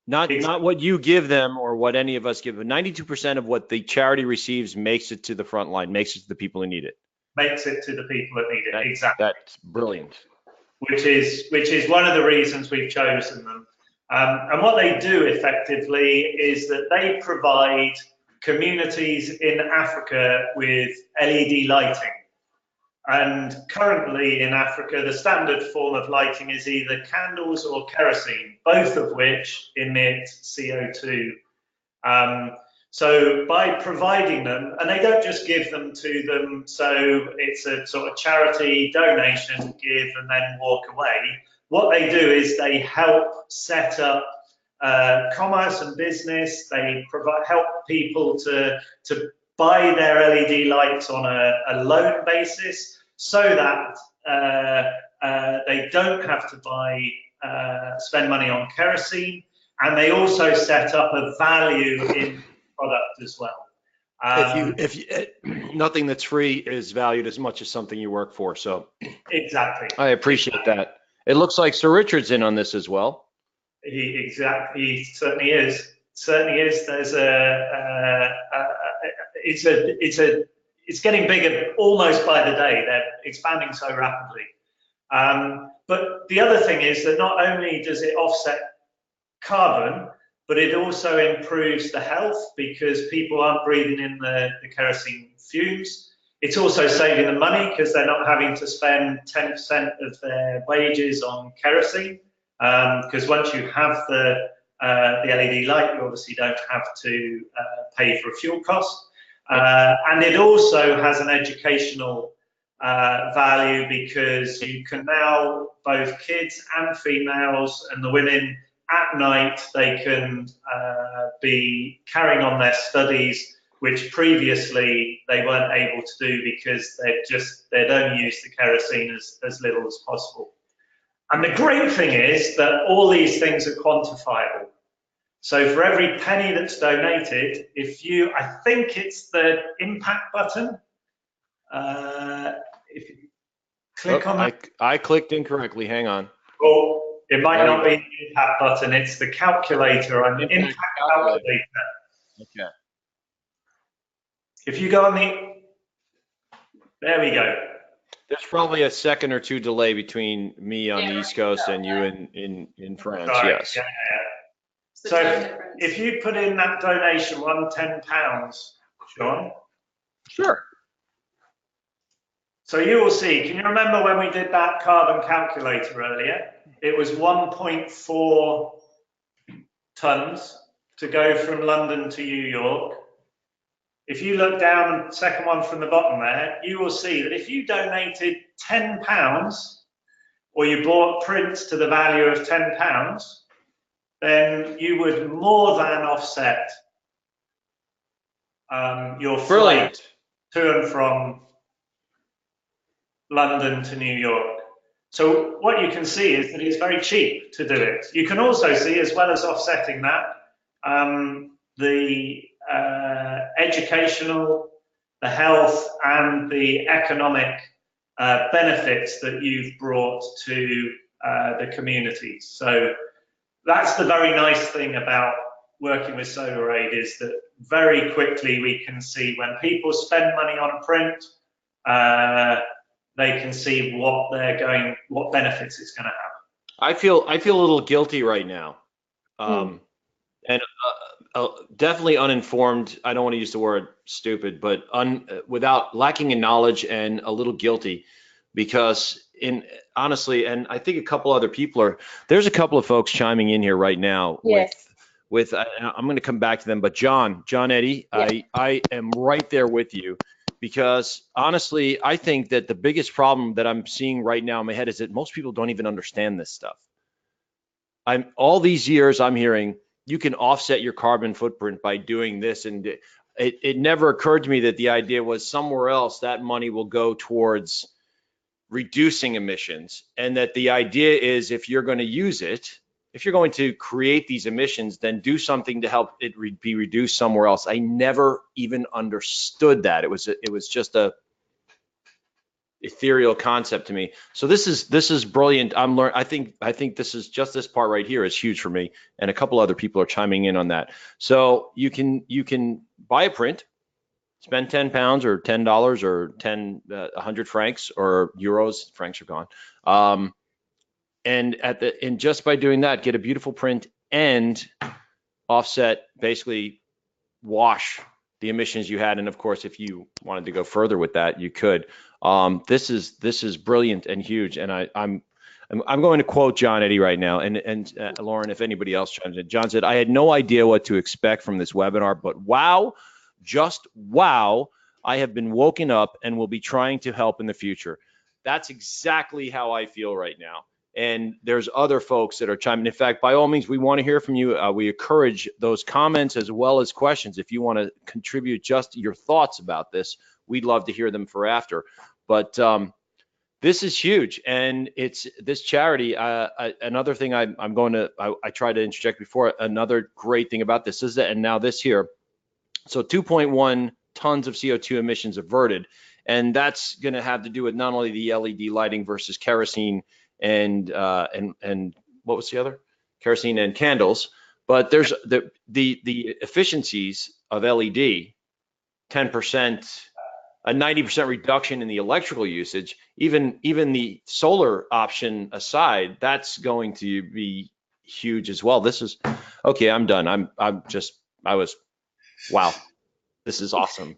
Not what you give them or what any of us give, but 92% of what the charity receives makes it to the front line, makes it to the people who need it. Makes it to the people that need it, exactly. That's brilliant. Which is one of the reasons we've chosen them. And what they do effectively is that they provide communities in Africa with LED lighting. And currently in Africa, the standard form of lighting is either candles or kerosene, both of which emit CO2. So by providing them, and they don't just give them to them, so it's a sort of charity donation, give and then walk away. What they do is they help set up commerce and business. They help people to buy their LED lights on a loan basis, so that they don't have to spend money on kerosene, and they also set up a value in product as well. If you, nothing that's free is valued as much as something you work for. So exactly, I appreciate that. It looks like Sir Richard's in on this as well. He certainly is. Certainly is. There's it's getting bigger almost by the day. They're expanding so rapidly. But the other thing is that not only does it offset carbon, but it also improves the health because people aren't breathing in the kerosene fumes. It's also saving them money because they're not having to spend 10% of their wages on kerosene. Because once you have the LED light, you obviously don't have to pay for a fuel cost. And it also has an educational value because you can now, both kids and females and the women, at night, they can be carrying on their studies, which previously they weren't able to do because they'd only used the kerosene as little as possible. And the great thing is that all these things are quantifiable. So for every penny that's donated, I think it's the impact button. If you click on that. I clicked incorrectly, hang on. Oh, it might not be the impact button, it's the calculator on the impact calculator. Okay. If you go on there we go. There's probably a second or two delay between me on the East Coast and you in France. Sorry, yes. Yeah. So if you put in that donation, £10, Sean. Sure. So you will see, can you remember when we did that carbon calculator earlier? It was 1.4 tons to go from London to New York. If you look down, the second one from the bottom there, you will see that if you donated £10 or you bought prints to the value of £10, then you would more than offset your flight to and from London to New York. So what you can see is that it's very cheap to do it. You can also see, as well as offsetting that, the educational, the health, and the economic benefits that you've brought to the communities. So that's the very nice thing about working with Solar Aid, is that very quickly we can see when people spend money on a print, they can see what benefits it's going to have. I feel a little guilty right now, and definitely uninformed. I don't want to use the word stupid, but without lacking in knowledge and a little guilty, because honestly, and I think a couple other people there's a couple of folks chiming in here right now. Yes. With I'm going to come back to them, but John Eddy, yeah. I am right there with you. Because honestly, I think that the biggest problem that I'm seeing right now in my head is that most people don't even understand this stuff. All these years I'm hearing you can offset your carbon footprint by doing this, and it never occurred to me that the idea was somewhere else that money will go towards reducing emissions, and that the idea is if you're going to use it, if you're going to create these emissions, then do something to help it be reduced somewhere else. I never even understood that. It was just a ethereal concept to me. So this is brilliant. I'm learning. I think this part right here is huge for me, and a couple other people are chiming in on that. So you can buy a print, spend £10 or $10 or 100 francs or euros. Francs are gone. And just by doing that, get a beautiful print and offset, basically wash the emissions you had. And of course, if you wanted to go further with that, you could. This is brilliant and huge. And I'm going to quote John Eddy right now. And Lauren, if anybody else chimes in, John said, "I had no idea what to expect from this webinar, but wow, just wow, I have been woken up and will be trying to help in the future." That's exactly how I feel right now. And there's other folks that are chiming. In fact, by all means, we want to hear from you. We encourage those comments as well as questions. If you want to contribute just your thoughts about this, we'd love to hear them for after. But this is huge, and it's this charity. Another thing I tried to interject before. Another great thing about this is that, and now this here. So 2.1 tons of CO2 emissions averted, and that's going to have to do with not only the LED lighting versus kerosene and what was the other? Kerosene and candles, but there's the efficiencies of LED, 10%, a 90% reduction in the electrical usage, even the solar option aside, that's going to be huge as well. This is okay. I'm done. Wow, this is awesome.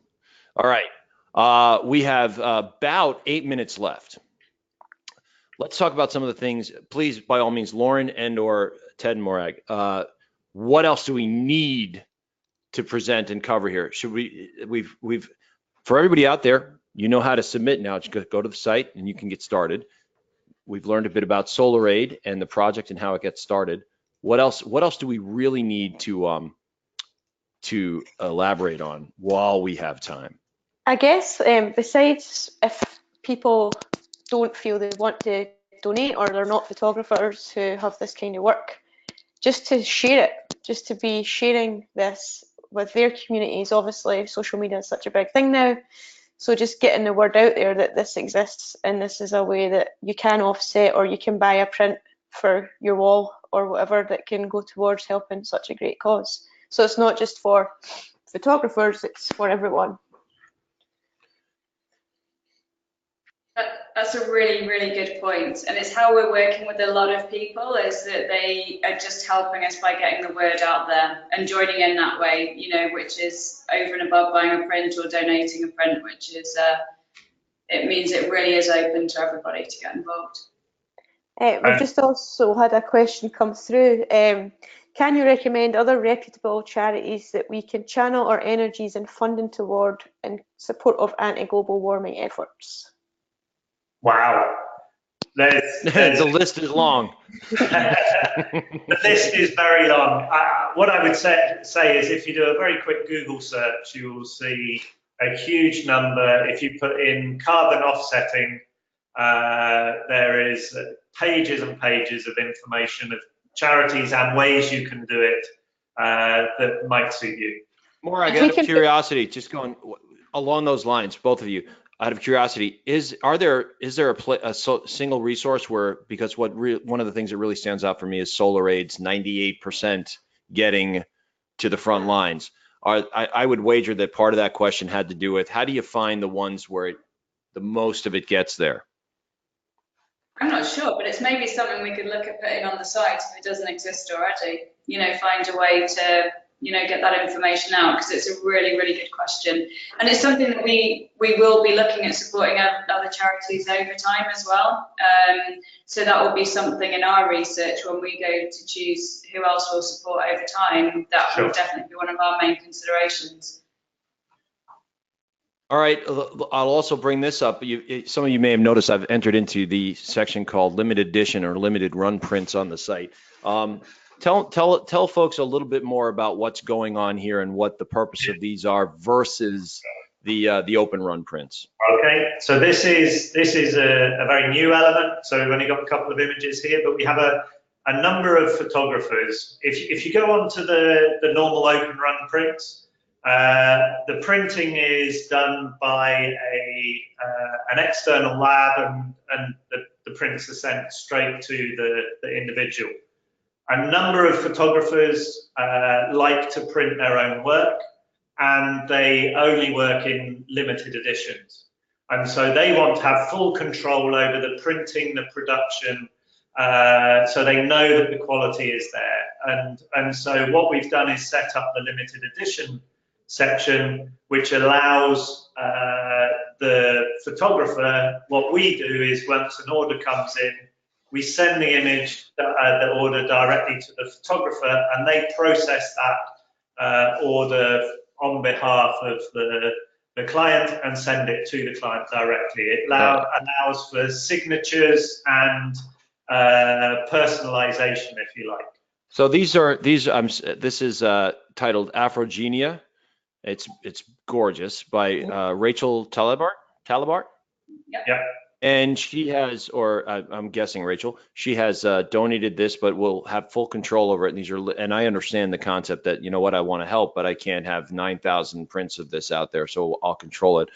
All right, we have about 8 minutes left. Let's talk about some of the things. Please, by all means, Lauren and or Ted and Morag, what else do we need to present and cover here? Should we've for everybody out there, you know how to submit now. Just go to the site and you can get started. We've learned a bit about SolarAid and the project and how it gets started. What else do we really need to elaborate on while we have time? I guess besides if people don't feel they want to donate or they're not photographers who have this kind of work, just to share it, just to be sharing this with their communities. Obviously, social media is such a big thing now. So just getting the word out there that this exists and this is a way that you can offset or you can buy a print for your wall or whatever that can go towards helping such a great cause. So it's not just for photographers, it's for everyone. That's a really, really good point. And it's how we're working with a lot of people, is that they are just helping us by getting the word out there and joining in that way, you know, which is over and above buying a print or donating a print, which is, it means it really is open to everybody to get involved. We've just also had a question come through. Can you recommend other reputable charities that we can channel our energies and funding toward in support of anti-global warming efforts? Wow. The list is long. The list is very long. What I would say is if you do a very quick Google search, you will see a huge number. If you put in carbon offsetting, there is pages and pages of information of charities and ways you can do it that might suit you. Morag, out of curiosity, just going along those lines, both of you, out of curiosity, is there a single resource where, because one of the things that really stands out for me is SolarAid's 98% getting to the front lines. I would wager that part of that question had to do with how do you find the ones where the most of it gets there? I'm not sure, but it's maybe something we could look at putting on the site if it doesn't exist already. You know, find a way to, you know, get that information out, because it's a really, really good question. And it's something that we will be looking at supporting other charities over time as well. So that will be something in our research when we go to choose who else we'll support over time. That will definitely be one of our main considerations. All right, I'll also bring this up. Some of you may have noticed I've entered into the section called limited edition or limited run prints on the site. Tell folks a little bit more about what's going on here and what the purpose of these are versus the open run prints. Okay, so this is a very new element. So we've only got a couple of images here, but we have a number of photographers. If you go on to the normal open run prints, the printing is done by an external lab, and the prints are sent straight to the individual. A number of photographers like to print their own work, and they only work in limited editions. And so they want to have full control over the printing, the production, so they know that the quality is there. And so what we've done is set up the limited edition section, which allows the photographer, what we do is once an order comes in, we send the image, the order directly to the photographer, and they process that order on behalf of the client and send it to the client directly. It allows for signatures and personalization, if you like. So this is titled Afrogenia. It's gorgeous by Rachel Talabart. Yeah. And she has, or I'm guessing Rachel, she has donated this, but will have full control over it. And I understand the concept that, you know what, I want to help, but I can't have 9,000 prints of this out there, so I'll control it.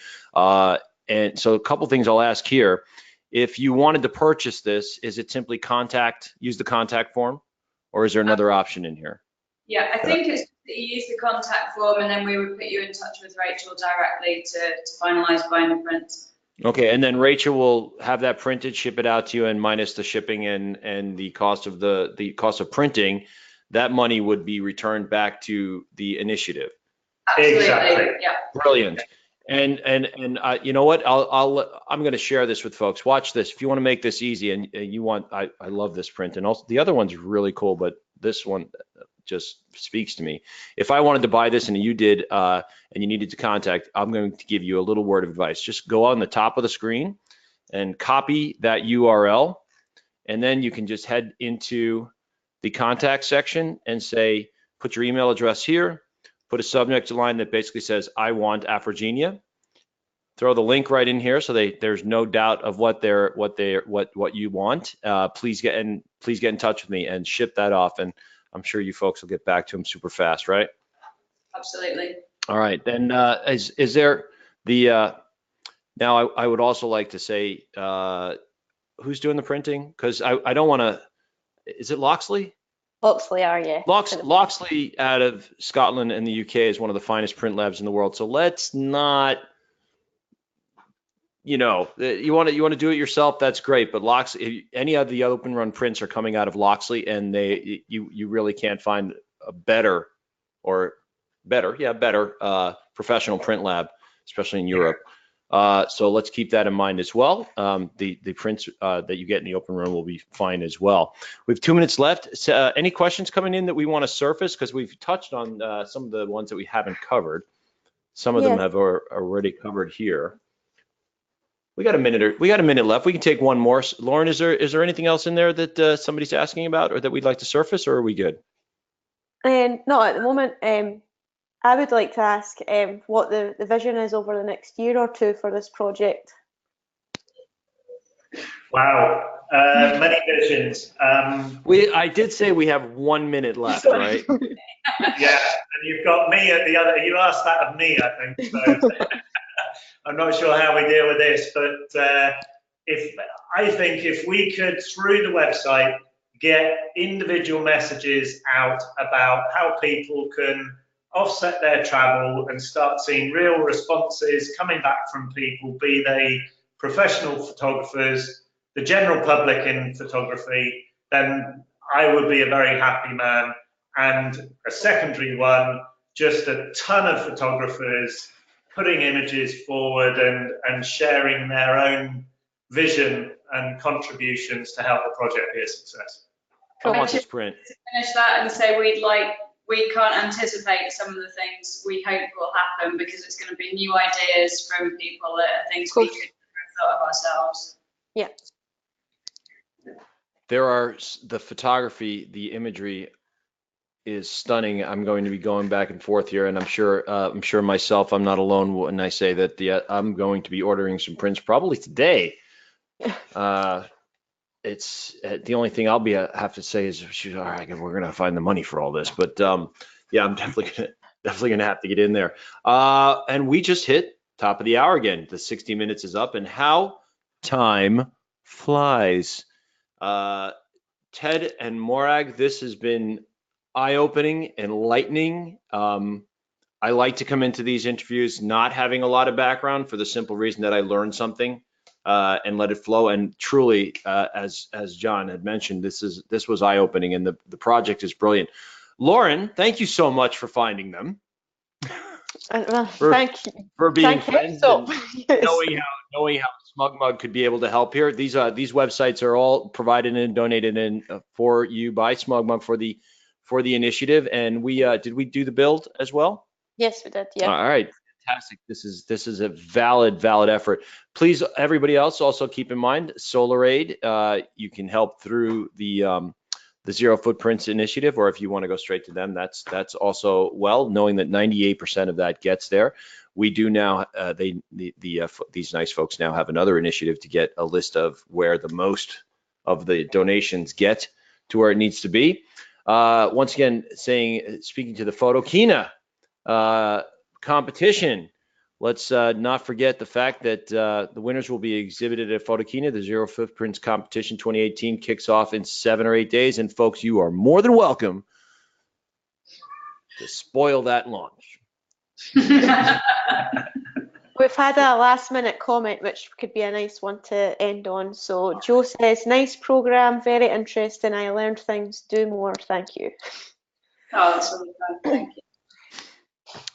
And so a couple things I'll ask here. If you wanted to purchase this, is it simply use the contact form, or is there another option in here? Yeah, I think it's that you use the contact form, and then we would put you in touch with Rachel directly to finalize buying the prints. Okay, and then Rachel will have that printed, ship it out to you, and minus the shipping and the cost of the cost of printing, that money would be returned back to the initiative. Absolutely. Exactly. Yeah. Brilliant. And you know what? I'm going to share this with folks. Watch this. If you want to make this easy, and you want, I love this print, and also the other one's really cool, but this one just speaks to me. If I wanted to buy this and you did, and you needed to contact, I'm going to give you a little word of advice. Just go on the top of the screen and copy that URL, and then you can just head into the contact section and say, put your email address here, put a subject line that basically says, I want Afrogenia. Throw the link right in here so there's no doubt of what you want. Please get in touch with me and ship that off, and I'm sure you folks will get back to them super fast, right? Absolutely. All right, then is there the now I would also like to say who's doing the printing, because I don't want to. Is it Loxley? Loxley are, yeah. Loxley out of Scotland and the UK is one of the finest print labs in the world. So let's not, you want to do it yourself, that's great. But Loxley, any of the open run prints are coming out of Loxley, and you really can't find a better professional print lab, especially in Europe. So let's keep that in mind as well. The prints that you get in the open run will be fine as well. We have 2 minutes left. So, any questions coming in that we want to surface? Because we've touched on some of the ones that we haven't covered. Some of them have already covered here. We got a minute left. We can take one more. Lauren, is there anything else in there that somebody's asking about or that we'd like to surface, or are we good? Not at the moment. I would like to ask what the vision is over the next year or two for this project. Wow, many visions. I did say we have 1 minute left, right? Yeah, and you've got me at the other. You asked that of me, I think. So I'm not sure how we deal with this, but if we could, through the website, get individual messages out about how people can offset their travel and start seeing real responses coming back from people, be they professional photographers, the general public in photography, then I would be a very happy man. And a secondary one, just a ton of photographers putting images forward and sharing their own vision and contributions to help the project be a success. I want this print. To finish that and say we can't anticipate some of the things we hope will happen, because it's going to be new ideas from people that are things we could have thought of ourselves. Yeah. There are the photography, the imagery is stunning. I'm going to be going back and forth here, and I'm sure myself, I'm not alone when I say that I'm going to be ordering some prints probably today. It's the only thing I'll have to say is, all right, we're gonna find the money for all this, but yeah, I'm definitely gonna have to get in there. And we just hit top of the hour again. The 60 minutes is up, and how time flies. Ted and Morag, this has been eye-opening, enlightening. I like to come into these interviews not having a lot of background, for the simple reason that I learned something. And let it flow. And truly, as John had mentioned, this was eye-opening, and the project is brilliant. Lauren, thank you so much for finding them. Well, for, thank you. for being Thank you. friends So, and yes. knowing how SmugMug could be able to help here. These websites are all provided and donated in for you by SmugMug for the initiative. And we did we do the build as well? Yes, we did. Yeah. All right, fantastic. This is a valid effort. Please, everybody else, also keep in mind SolarAid. You can help through the Zero Footprints initiative, or if you want to go straight to them, that's also well, knowing that 98% of that gets there. We do now, these nice folks now have another initiative to get a list of where the most of the donations get to where it needs to be. Once again, speaking to the Photokina competition, let's not forget the fact that the winners will be exhibited at Photokina. The Zero Footprints Competition 2018 kicks off in 7 or 8 days. And folks, you are more than welcome to spoil that launch. We've had a last minute comment, which could be a nice one to end on. So Joe says, nice program, very interesting. I learned things, do more. Thank you. Oh, that's really fun. Thank you.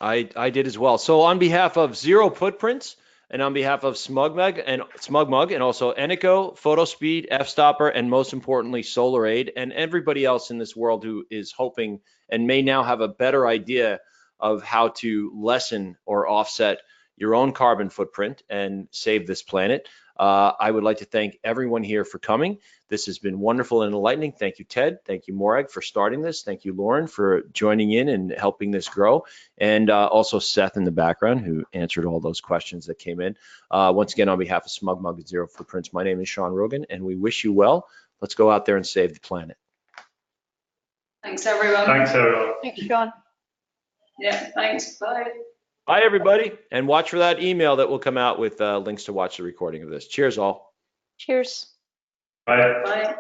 I did as well. So on behalf of Zero Footprints and on behalf of SmugMug and also Eneco, PhotoSpeed, F-Stopper, and most importantly, SolarAid, and everybody else in this world who is hoping and may now have a better idea of how to lessen or offset your own carbon footprint and save this planet. I would like to thank everyone here for coming. This has been wonderful and enlightening. Thank you, Ted. Thank you, Morag, for starting this. Thank you, Lauren, for joining in and helping this grow. And also Seth in the background, who answered all those questions that came in. Once again, on behalf of SmugMug and Zero Footprints, my name is Sean Rogan, and we wish you well. Let's go out there and save the planet. Thanks, everyone. Thanks, everyone. Thanks, Sean. Yeah, thanks. Bye. Bye, everybody. And watch for that email that will come out with links to watch the recording of this. Cheers, all. Cheers. Bye. Bye.